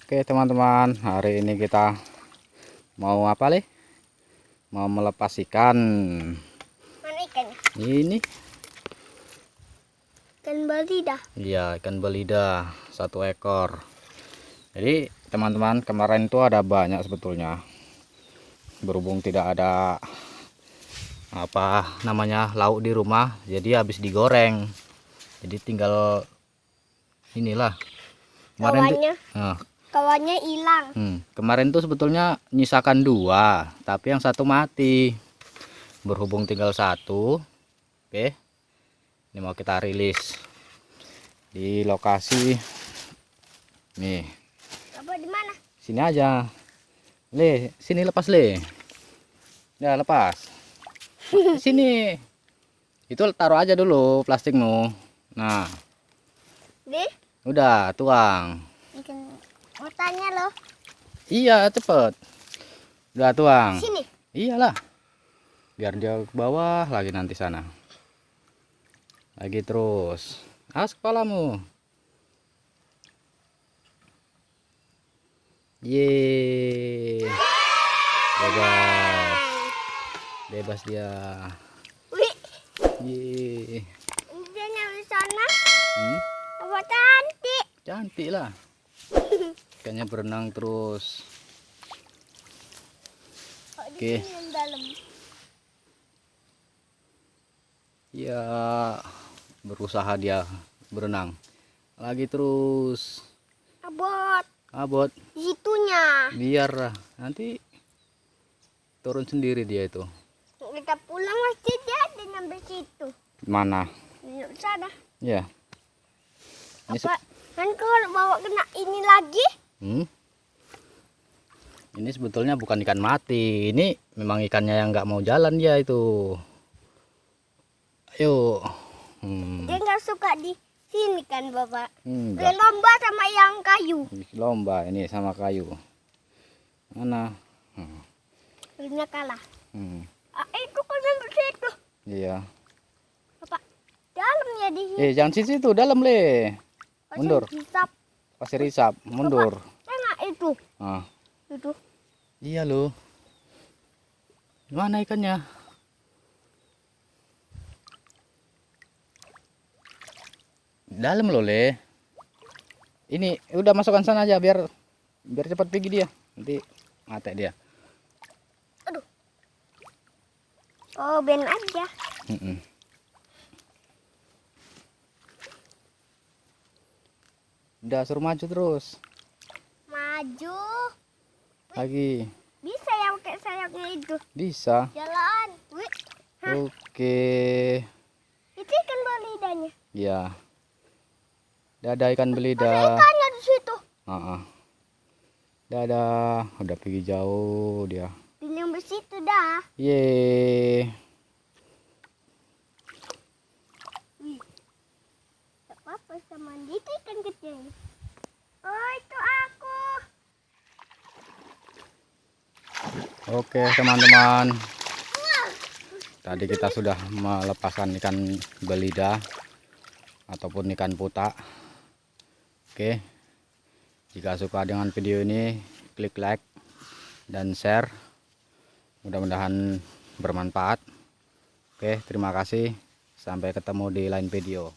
Oke teman-teman, hari ini kita mau apa nih? Mau melepas ikan. Mana ikan? Ini. Ikan belida. Iya, ikan belida 1 ekor. Jadi teman-teman, kemarin itu ada banyak sebetulnya. Berhubung tidak ada apa namanya lauk di rumah, jadi habis digoreng. Jadi tinggal inilah. Kawannya hilang. Kemarin tuh sebetulnya nyisakan 2, tapi yang 1 mati. Berhubung tinggal 1. Oke, ini mau kita rilis di lokasi nih. Apa di mana? Sini aja, Le. Sini lepas, Le. Ya, lepas. Sini. Itu taruh aja dulu plastikmu. Nah, udah tuang. Mau tanya loh. Iya, cepet. Udah tuang. Sini. Iyalah. Biar dia ke bawah lagi nanti sana. Lagi terus. Awas kepalamu. Yeay. Bebas. Bebas dia. Yeay. Dia nyampe sana. Apa cantik? Cantik lah. Ikannya berenang terus. Oke. Ya, berusaha dia berenang. Lagi terus. Abot. Situnya. Biar nanti turun sendiri dia itu. Kita pulang pasti dia ada nyampe situ. Mana? Di sana. Ya. Ini Apa? Kan kalau bawa kena ini lagi? Ini sebetulnya bukan ikan mati. Ini memang ikannya yang nggak mau jalan dia itu. Ayo. Dia nggak suka di sini kan Bapak? Dia lomba sama yang kayu. Lomba ini sama kayu. Mana? Dia kalah. Itu kan sampai situ. Iya. Bapak, dalamnya di sini. Jangan situ, dalam, Le. Mundur. Pasir risap, mundur. Tengok itu. Itu. Iya loh. Mana ikannya? Dalam loh, Le. Ini udah masukkan sana aja biar cepat pergi dia. Nanti mati dia. Aduh. Oh, ben aja. Udah suruh maju terus. Maju. Lagi. Bisa ya pakai sayapnya itu? Bisa. Jalan. Oke. Itu ikan belidanya. Ya. Dadah ikan belida. Ada ikannya di situ. Dadah. Udah pergi jauh dia. Di nyampe situ dah. Yeay. Tak apa sama itu ikan kecil. Oh, itu aku. Oke teman-teman, tadi kita sudah melepaskan ikan belida ataupun ikan puta. Oke, jika suka dengan video ini, klik like dan share, mudah-mudahan bermanfaat. Oke, terima kasih, sampai ketemu di lain video.